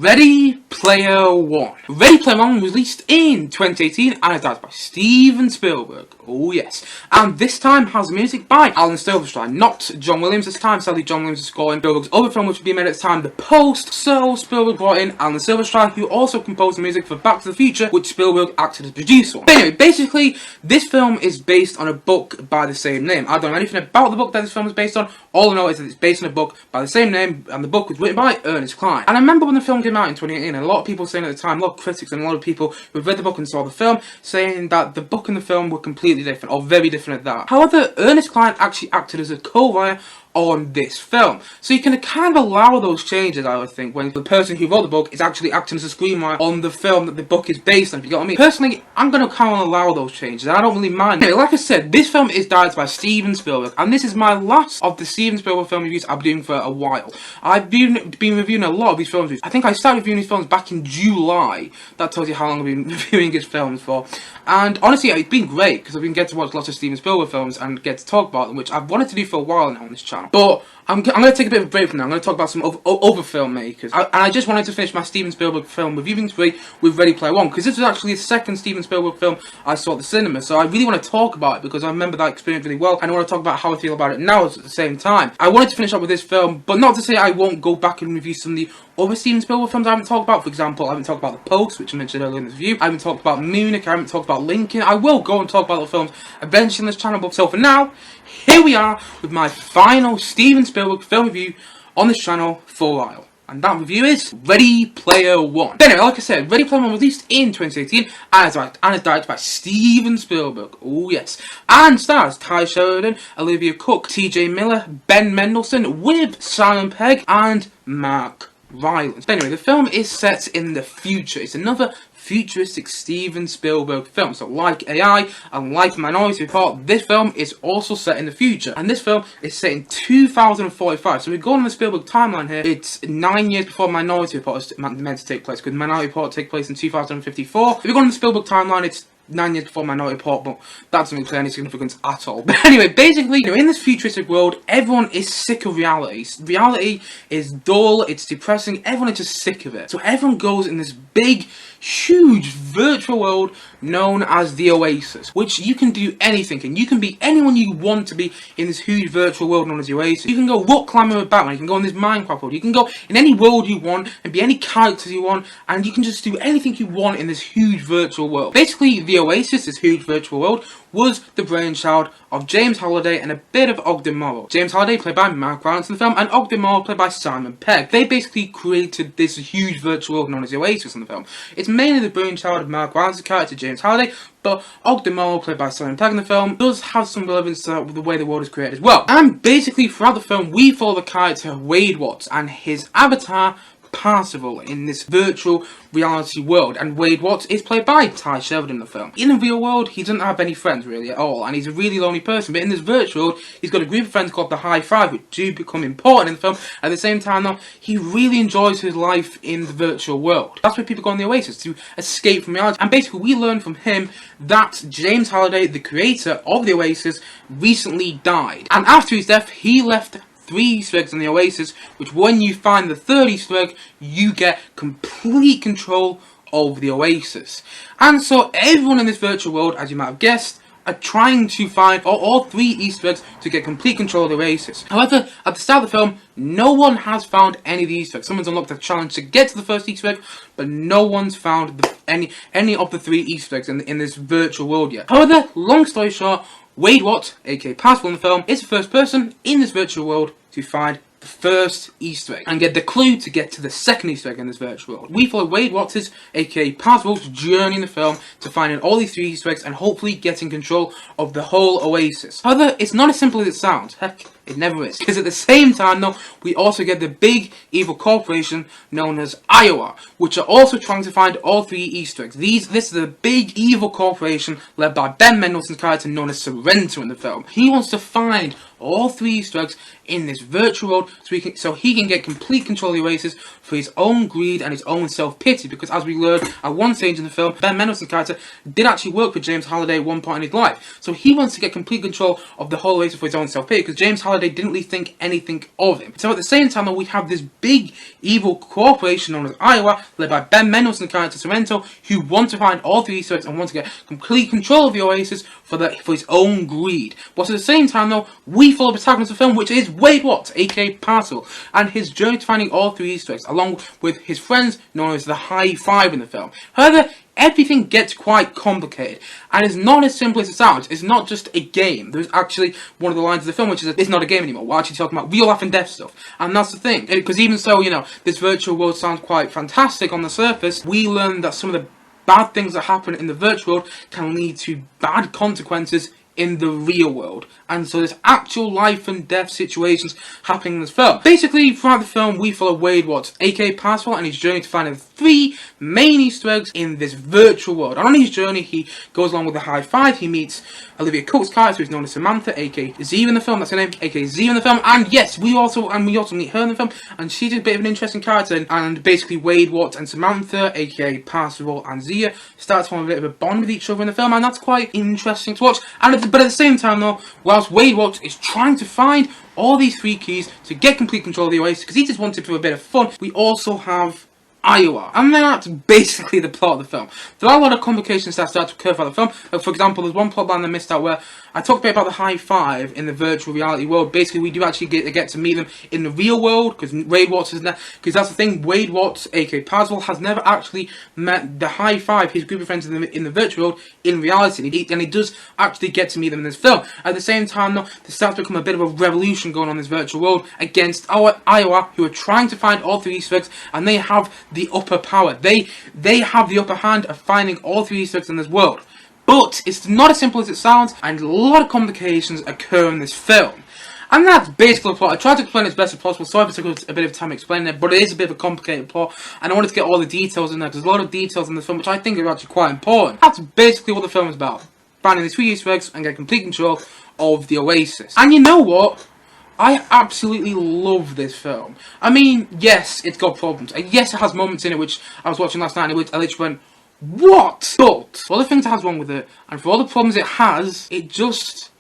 Ready Player One. Ready Player One was released in 2018 and is directed by Steven Spielberg. Oh yes. And this time has music by Ernst Cline, not John Williams this time. Sadly, John Williams is scoring Spielberg's other film which would be made at the time, The Post. So Spielberg brought in Ernst Cline, who also composed the music for Back to the Future, which Spielberg acted as producer on. But anyway, basically, this film is based on a book by the same name. I don't know anything about the book that this film is based on. All I know is that it's based on a book by the same name, and the book was written by Ernst Cline. And I remember when the film came out in 2018, a lot of people saying at the time, a lot of critics and a lot of people who read the book and saw the film, saying that the book and the film were completely different, or very different at that. However, Ernst Cline actually acted as a co-writer on this film. So you can kind of allow those changes, I would think, when the person who wrote the book is actually acting as a screenwriter on the film that the book is based on, if you get what I mean. Personally, I'm going to kind of allow those changes, and I don't really mind. Anyway, like I said, this film is directed by Steven Spielberg, and this is my last of the Steven Spielberg film reviews I've been doing for a while. I've been reviewing a lot of these films. I think I started reviewing these films back in July. That tells you how long I've been reviewing his films for. And honestly, it's been great, because I've been getting to watch lots of Steven Spielberg films and get to talk about them, which I've wanted to do for a while now on this channel. But I'm going to take a bit of a break from now. I'm going to talk about some other filmmakers. And I just wanted to finish my Steven Spielberg film reviewing spree with Ready Player One, because this was actually the second Steven Spielberg film I saw at the cinema. So I really want to talk about it, because I remember that experience really well, and I want to talk about how I feel about it now at the same time. I wanted to finish up with this film, but not to say I won't go back and review some of the other Steven Spielberg films I haven't talked about. For example, I haven't talked about The Post, which I mentioned earlier in this review. I haven't talked about Munich. I haven't talked about Lincoln. I will go and talk about the films eventually on this channel, but so for now, here we are with my final Steven Spielberg film review on this channel for a while. And that review is Ready Player One. But anyway, like I said, Ready Player One was released in 2018 and is directed by Steven Spielberg. Oh yes. And stars Tye Sheridan, Olivia Cooke, T.J. Miller, Ben Mendelsohn, with Simon Pegg and Mark Rylance. But anyway, the film is set in the future. It's another futuristic Steven Spielberg film. So like AI and like Minority Report, this film is also set in the future. And this film is set in 2045. So we're going on the Spielberg timeline here. It's 9 years before Minority Report is meant to take place, because Minority Report take place in 2054. If we're going on the Spielberg timeline, it's 9 years before Minority Report, but that doesn't play any significance at all. But anyway, basically, you know, in this futuristic world, everyone is sick of reality. Reality is dull, it's depressing, everyone is just sick of it. So everyone goes in this big, huge virtual world known as the Oasis, which you can do anything in. You can be anyone you want to be in this huge virtual world known as the Oasis. You can go rock climbing with Batman, you can go in this Minecraft world, you can go in any world you want and be any characters you want, and you can just do anything you want in this huge virtual world. Basically, the Oasis, this huge virtual world, was the brainchild of James Halliday and a bit of Ogden Morrow. James Halliday, played by Mark Rylance in the film, and Ogden Morrow, played by Simon Pegg. They basically created this huge virtual world known as the Oasis in the film. It's mainly the brainchild of Mark Rylance's character, James Halliday, but Ogden Morrow, played by Simon Pegg in the film, does have some relevance to the way the world is created as well. And basically, throughout the film, we follow the character Wade Watts and his avatar, Parzival, in this virtual reality world, and Wade Watts is played by Tye Sheridan in the film. In the real world, he doesn't have any friends really at all, and he's a really lonely person, but in this virtual world, he's got a group of friends called the High Five, which do become important in the film. At the same time though, he really enjoys his life in the virtual world. That's where people go on the Oasis, to escape from reality, and basically we learn from him that James Halliday, the creator of the Oasis, recently died, and after his death, he left 3 Easter eggs in the Oasis, which when you find the 3rd Easter egg, you get complete control over the Oasis. And so everyone in this virtual world, as you might have guessed, are trying to find all 3 Easter eggs to get complete control of the Oasis. However, at the start of the film, no one has found any of the Easter eggs. Someone's unlocked a challenge to get to the 1st Easter egg, but no one's found any of the 3 Easter eggs in this virtual world yet. However, long story short, Wade Watts, aka Parzival in the film, is the first person in this virtual world to find the 1st Easter egg and get the clue to get to the 2nd Easter egg in this virtual world. We follow Wade Watts', aka Parzival's, journey in the film to finding all these 3 Easter eggs and hopefully getting control of the whole Oasis. However, it's not as simple as it sounds. Heck, it never is. Because at the same time though, we also get the big evil corporation known as Iowa, which are also trying to find all 3 Easter eggs. This is a big evil corporation led by Ben Mendelsohn's character known as Sorrento in the film. He wants to find all 3 Easter eggs in this virtual world so he can get complete control of the Oasis for his own greed and his own self-pity, because as we learned at one stage in the film, Ben Mendelsohn's character did actually work with James Halliday at one point in his life. So he wants to get complete control of the whole Oasis for his own self-pity, because James Halliday Halliday didn't really think anything of him. So at the same time, though, we have this big evil corporation known as Iowa, led by Ben Mendelsohn character Sorrento, who want to find all 3 Easter eggs and want to get complete control of the Oasis for his own greed. But at the same time, though, we follow the protagonist of the film, which is Wade Watts, aka Parcel, and his journey to finding all 3 Easter eggs, along with his friends known as the High Five in the film. However, everything gets quite complicated, and it's not as simple as it sounds. It's not just a game. There's actually one of the lines of the film which is that it's not a game anymore. We're actually talking about real life and death stuff, and that's the thing. Because even so, you know, this virtual world sounds quite fantastic on the surface, we learn that some of the bad things that happen in the virtual world can lead to bad consequences in the real world. And so there's actual life and death situations happening in this film. Basically, throughout the film, we follow Wade Watts, aka Parcel, and his journey to finding 3 main Easter eggs in this virtual world. And on his journey, he goes along with the High Five. He meets Olivia Cooke's character, who's known as Samantha, aka Z in the film. That's her name, aka Z in the film. And yes, we also meet her in the film, and she's a bit of an interesting character. And basically, Wade Watts and Samantha, aka Parcel and Zia, start to form a bit of a bond with each other in the film, and that's quite interesting to watch. But at the same time, though, whilst Wade Watts is trying to find all these 3 keys to get complete control of the Oasis, because he just wanted for a bit of fun, we also have Iowa. And that's basically the plot of the film. There are a lot of complications that start to occur throughout the film. For example, there's one plot line I missed out where I talked a bit about the High Five in the virtual reality world. Basically, we do actually get to meet them in the real world, because Wade Watts is there. Because that's the thing, Wade Watts, aka Parcel, has never actually met the High Five, his group of friends in the virtual world, in reality. And he does actually get to meet them in this film. At the same time, though, there starts to become a bit of a revolution going on in this virtual world against our Iowa, who are trying to find all 3 Easter eggs, and they have the upper power. They have the upper hand of finding all 3 Easter eggs in this world. But it's not as simple as it sounds, and a lot of complications occur in this film. And that's basically the plot. I tried to explain it as best as possible. Sorry if it took a bit of time explaining it, but it is a bit of a complicated plot, and I wanted to get all the details in there, because there's a lot of details in the film which I think are actually quite important. That's basically what the film is about. Finding these 3 Easter eggs and get complete control of the Oasis. And you know what? I absolutely love this film. I mean, yes, it's got problems. And yes, it has moments in it which I was watching last night in which I literally went, what? But for all the things it has wrong with it, and for all the problems it has, it just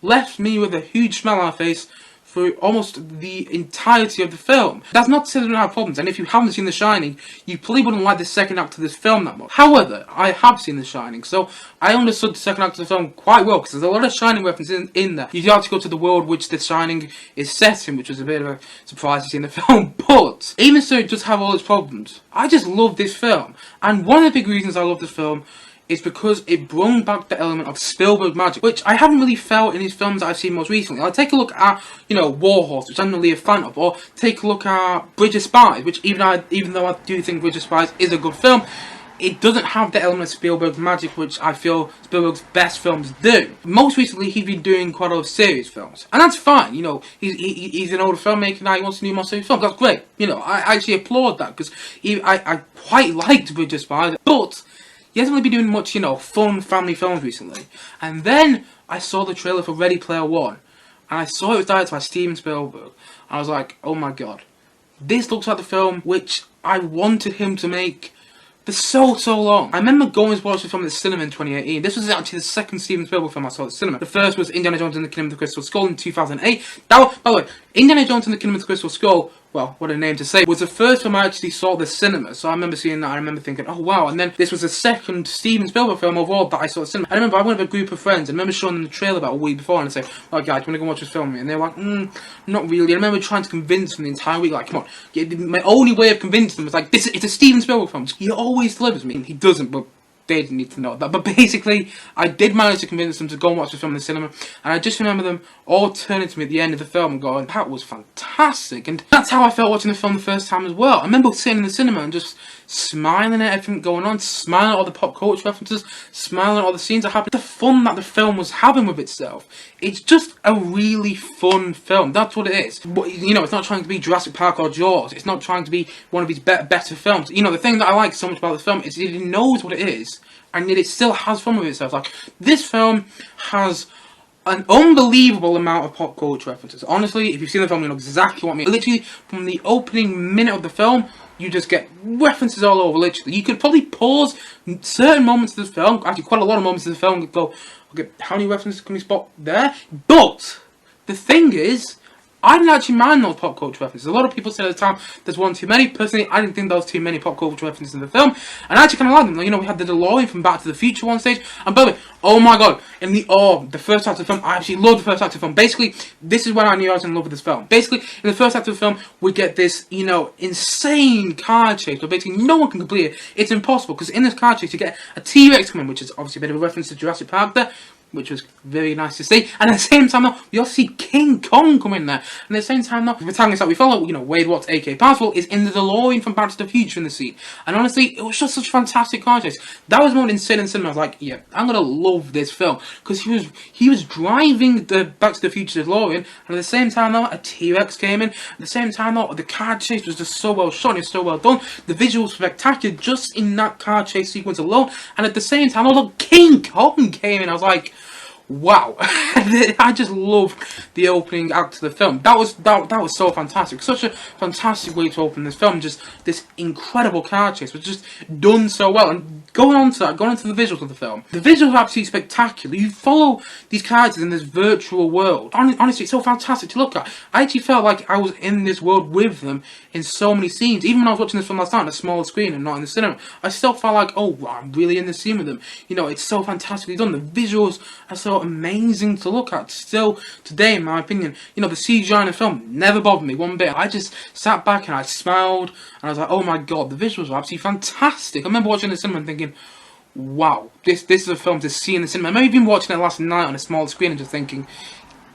left me with a huge smile on my face for almost the entirety of the film. That's not to say they don't have problems, and if you haven't seen The Shining, you probably wouldn't like the second act of this film that much. However, I have seen The Shining, so I understood the second act of the film quite well, because there's a lot of Shining references in there. You do have to go to the world which The Shining is set in, which was a bit of a surprise to see in the film, but even so, it does have all its problems. I just love this film, and one of the big reasons I love this film is because it brought back the element of Spielberg magic, which I haven't really felt in his films that I've seen most recently. I'll take a look at, Warhorse, which I'm not really a fan of, or take a look at Bridge of Spies, which even though I do think Bridge of Spies is a good film, it doesn't have the element of Spielberg magic, which I feel Spielberg's best films do. Most recently, he's been doing quite a lot of serious films, and that's fine. He's an older filmmaker now. He wants to do more serious films. That's great. I actually applaud that, because I quite liked Bridge of Spies, but he hasn't really been doing much, fun family films recently. And then I saw the trailer for Ready Player One, and I saw it was directed by Steven Spielberg. And I was like, oh my god, this looks like the film which I wanted him to make for so long. I remember going to watch the film at the cinema in 2018. This was actually the second Steven Spielberg film I saw at the cinema. The first was Indiana Jones and the Kingdom of the Crystal Skull in 2008. By the way, Indiana Jones and the Kingdom of the Crystal Skull, well, what a name to say, was the first film I actually saw at the cinema. So I remember seeing that, I remember thinking, oh wow, and then this was the second Steven Spielberg film overall that I saw at the cinema. I remember I went with a group of friends, and I remember showing them the trailer about a week before, and I say, oh guys, do you want to go watch this film with me? And they were like, not really. I remember trying to convince them the entire week, like, come on. My only way of convincing them was like, it's a Steven Spielberg film. He always delivers me. He doesn't, but they didn't need to know that. But basically, I did manage to convince them to go and watch the film in the cinema, and I just remember them all turning to me at the end of the film and going, that was fantastic. And that's how I felt watching the film the first time as well. I remember sitting in the cinema and just smiling at everything going on, smiling at all the pop culture references, smiling at all the scenes that happened, the fun that the film was having with itself. It's just a really fun film. That's what it is. But, it's not trying to be Jurassic Park or Jaws. It's not trying to be one of these better films. The thing that I like so much about the film is it knows what it is, and yet it still has fun with itself. Like, this film has an unbelievable amount of pop culture references. Honestly, if you've seen the film, you know exactly what I mean. Literally, from the opening minute of the film, you just get references all over, literally. You could probably pause certain moments of the film, actually quite a lot of moments of the film, and go, okay, how many references can we spot there? But the thing is, I didn't actually mind those pop culture references. A lot of people said at the time there's one too many. Personally, I didn't think there was too many pop culture references in the film, and I actually kind of liked them. You know, we had the DeLorean from Back to the Future one stage, and by the way, oh my god, in the first act of the film, I actually loved the first act of the film. Basically, this is when I knew I was in love with this film. Basically, in the first act of the film, we get this, you know, insane car chase, but basically no one can complete it. It's impossible, because in this car chase, you get a T-Rex coming, which is obviously a bit of a reference to Jurassic Park there, which was very nice to see. And at the same time, though, we also see King Kong come in there. And at the same time, though, the protagonist that we follow, you know, Wade Watts, aka Parzival, is in the DeLorean from Back to the Future in the scene. And honestly, it was just such a fantastic car chase. That was more insane in cinema. I was like, yeah, I'm gonna love this film, because he was driving the Back to the Future DeLorean, and at the same time, though, a T-Rex came in. At the same time, though, the car chase was just so well shot and it's so well done. The visuals were spectacular just in that car chase sequence alone. And at the same time, oh look, King Kong came in. I was like, wow. I just loved the opening act of the film. That was so fantastic. Such a fantastic way to open this film. Just this incredible car chase was just done so well. And going on to the visuals of the film. The visuals are absolutely spectacular. You follow these characters in this virtual world. Honestly, it's so fantastic to look at. I actually felt like I was in this world with them in so many scenes. Even when I was watching this film last night on a smaller screen and not in the cinema, I still felt like, oh, wow, I'm really in the scene with them. You know, it's so fantastically done. The visuals are so amazing to look at. Still today, in my opinion, you know, the CGI in the film never bothered me one bit. I just sat back and I smiled and I was like, oh my god, the visuals are absolutely fantastic. I remember watching the cinema and thinking, wow, this is a film to see in the cinema. I remember even watching it last night on a small screen and just thinking,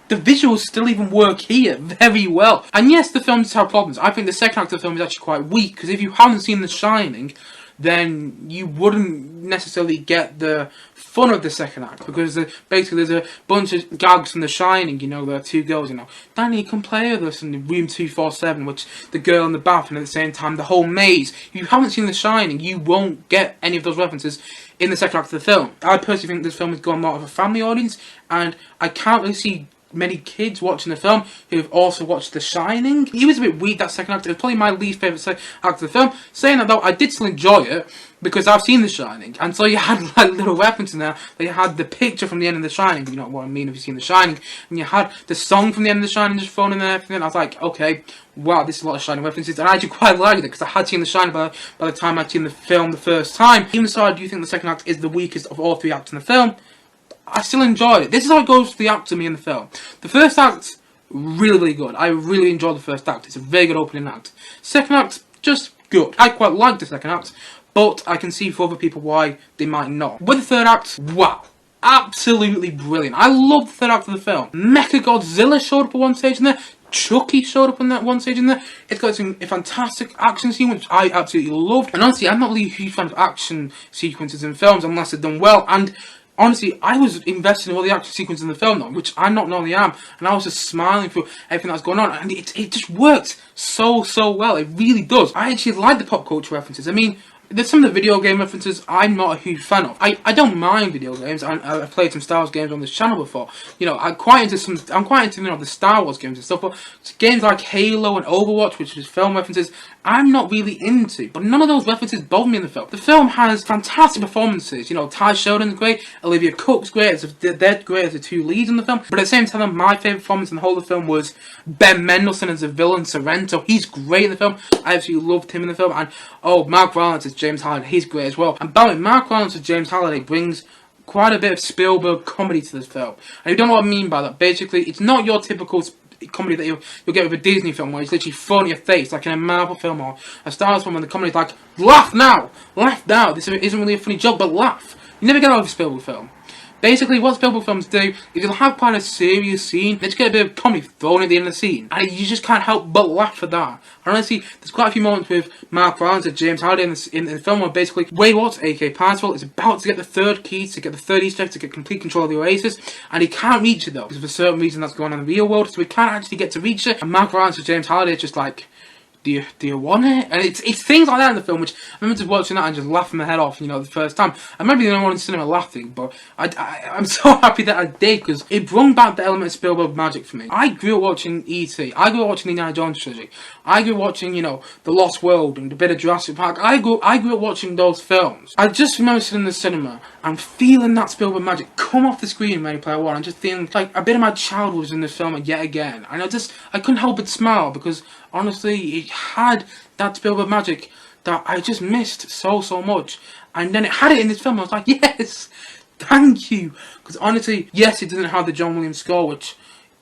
the visuals still even work here very well. And yes, the film does have problems. I think the second act of the film is actually quite weak, because if you haven't seen The Shining, then you wouldn't necessarily get the fun of the second act, because basically there's a bunch of gags from The Shining. You know, there are two girls, you know, Danny, come play with us in room 247, which the girl in the bath, and at the same time the whole maze. If you haven't seen The Shining, you won't get any of those references in the second act of the film. I personally think this film has gone more of a family audience, and I can't really see many kids watching the film who have also watched The Shining. It was a bit weird, that second act. It was probably my least favourite act of the film. Saying that though, I did still enjoy it, because I've seen The Shining, and so you had like little references in there. That you had the picture from the end of The Shining, you know what I mean if you've seen The Shining, and you had the song from the end of The Shining just thrown in there and everything. I was like, okay, wow, this is a lot of Shining references, and I actually quite liked it, because I had seen The Shining by the time I'd seen the film the first time. Even so, I do think the second act is the weakest of all three acts in the film. I still enjoyed it. This is how it goes for the act to me in the film. The first act's really, really good. I really enjoyed the first act. It's a very good opening act. Second act, just good. I quite liked the second act, but I can see for other people why they might not. With the third act, wow. Absolutely brilliant. I love the third act of the film. Mechagodzilla showed up at one stage in there. Chucky showed up on that one stage in there. It's got a fantastic action scene, which I absolutely loved. And honestly, I'm not really a huge fan of action sequences in films unless they're done well. And honestly, I was invested in all the action sequences in the film, though, which I not normally am, and I was just smiling through everything that's going on, and it just works so well. It really does. I actually like the pop culture references. I mean, there's some of the video game references I'm not a huge fan of. I don't mind video games. I've played some Star Wars games on this channel before. You know, I'm quite into you know, the Star Wars games and stuff. But games like Halo and Overwatch, which is film references, I'm not really into. But none of those references bother me in the film. The film has fantastic performances. You know, Tye Sheridan's great, Olivia Cooke's great. They're great as the two leads in the film. But at the same time, my favourite performance in the whole of the film was Ben Mendelsohn as the villain, Sorrento. He's great in the film. I absolutely loved him in the film. And oh, Mark Rylance as James Halliday. He's great as well. And by the way, Mark Rylance as James Halliday brings quite a bit of Spielberg comedy to this film. And you don't know what I mean by that. Basically, it's not your typical comedy that you'll get with a Disney film, where it's literally thrown in your face, like in a Marvel film or a Star Wars film, and the comedy's like, laugh now! Laugh now! This isn't really a funny joke, but laugh. You never get that with a Spielberg film. Basically, what Spielberg films do is they'll have quite a serious scene, they just get a bit of comedy thrown at the end of the scene, and you just can't help but laugh at that. And honestly, there's quite a few moments with Mark Rylance and James Halliday in the film where basically Wade Watts, aka Parzival, is about to get the third key, to get the third Easter egg, to get complete control of the Oasis, and he can't reach it though, because of a certain reason that's going on in the real world, so he can't actually get to reach it, and Mark Rylance and James Halliday is just like, do you want it? And it's things like that in the film, which I remember just watching that and just laughing my head off, you know, the first time. I remember the only one in the cinema laughing, but I'm so happy that I did, because it brought back the element of Spielberg magic for me. I grew up watching E.T., I grew up watching the Indiana Jones trilogy, I grew up watching, you know, The Lost World and a bit of Jurassic Park. I grew up watching those films. I just remember sitting in the cinema, I'm feeling that Spielberg magic come off the screen in Ready Player One. I'm just feeling like a bit of my childhood was in this film yet again. And I couldn't help but smile because, honestly, it had that Spielberg magic that I just missed so much. And then it had it in this film. I was like, yes, thank you. Because honestly, yes, it doesn't have the John Williams score, which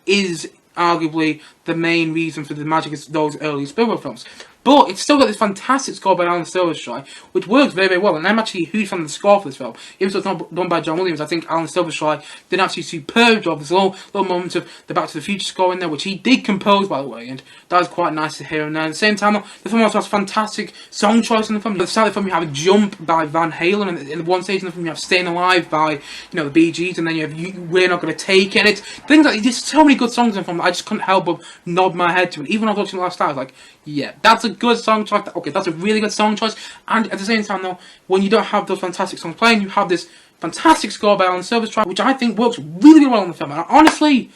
is arguably the main reason for the magic of those early Spielberg films. But it's still got this fantastic score by Alan Silverstone, which works very well. And I'm actually a huge fan of the score for this film. Even though it's not done by John Williams, I think Alan Silverstone did actually a superb job. There's a little moment of the Back to the Future score in there, which he did compose, by the way, and that was quite nice to hear. And at the same time, the film also has fantastic song choice in the film. At the start of the film, you have a Jump by Van Halen, and in one stage in the film, you have Staying Alive by, the Bee Gees, and then you have We're Not Gonna Take It. It's things like, there's so many good songs in the film that I just couldn't help but nod my head to. And even when I was watching it last night, I was like, yeah, that's a good song choice. Okay, that's a really good song choice. And at the same time, though, when you don't have those fantastic songs playing, you have this fantastic score by Alan Silverstone, which I think works really well in the film. And honestly,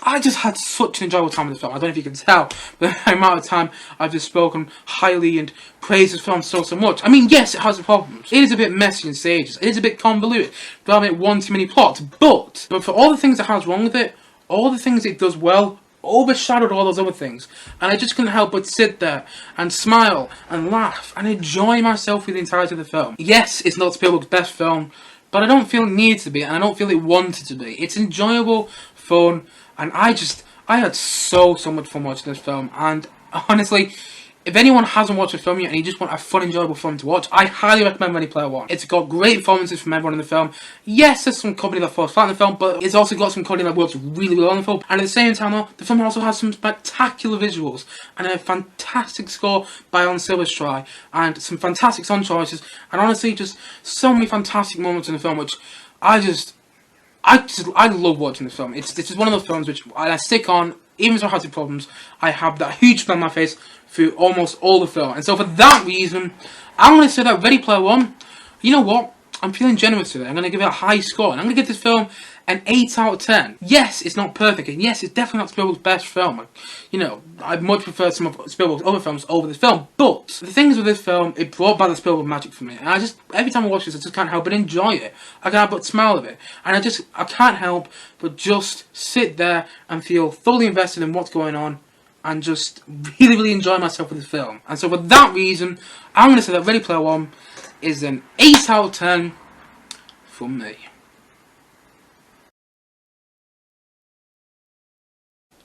I just had such an enjoyable time with this film. I don't know if you can tell, but the amount of time I've just spoken highly and praised this film so much. I mean, yes, it has its problems. It is a bit messy in stages. It is a bit convoluted. There are one too many plots. But for all the things it has wrong with it, all the things it does well overshadowed all those other things, and I just couldn't help but sit there and smile and laugh and enjoy myself with the entirety of the film. Yes, it's not Spielberg's best film, but I don't feel it needs to be, and I don't feel it wanted to be. It's enjoyable, fun, and I had so much fun watching this film. And honestly, if anyone hasn't watched the film yet and you just want a fun, enjoyable film to watch, I highly recommend Ready Player One. It's got great performances from everyone in the film. Yes, there's some comedy that falls flat in the film, but it's also got some comedy that works really well in the film. And at the same time, though, the film also has some spectacular visuals and a fantastic score by Alan Silverstone and some fantastic song choices. And honestly, just so many fantastic moments in the film, which I love watching this film. It's just one of those films which I stick on, even if I have problems. I have that huge smile on my face through almost all the film. And so for that reason, I'm going to say that Ready Player One, you know what? I'm feeling generous today. I'm going to give it a high score. And I'm going to give this film an 8 out of 10. Yes, it's not perfect. And yes, it's definitely not Spielberg's best film. I'd much prefer some of Spielberg's other films over this film. But the things with this film, it brought back the Spielberg magic for me. And every time I watch this, I just can't help but enjoy it. I can't help but smile at it. And I can't help but just sit there and feel thoroughly invested in what's going on and just really enjoy myself with the film. And so for that reason, I'm going to say that Ready Player One is an 8 out of 10 from me.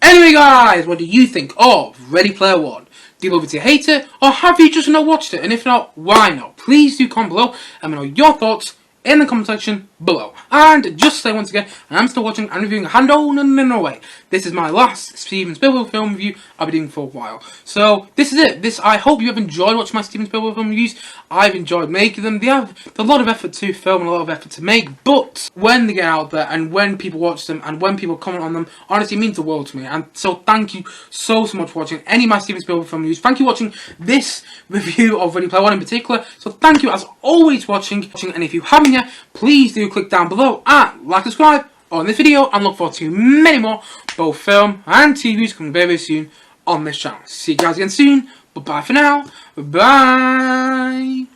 Anyway guys, what do you think of Ready Player One? Do you love it, do you hate it, or have you just not watched it? And if not, why not? Please do comment below and let me know your thoughts in the comment section below. And just to say once again, I'm still watching and reviewing Hand On and Away. This is my last Steven Spielberg film review I'll be doing for a while. So this is it. I hope you have enjoyed watching my Steven Spielberg film reviews. I've enjoyed making them. They have a lot of effort to film and a lot of effort to make, but when they get out there and when people watch them and when people comment on them, honestly it means the world to me. And so thank you so much for watching any of my Steven Spielberg film reviews. Thank you for watching this review of Ready Player One in particular. So thank you as always for watching. And if you haven't yet, please do click down below and like, subscribe on this video, and look forward to many more both film and TV reviews coming very soon on this channel. See you guys again soon, but bye for now. Bye.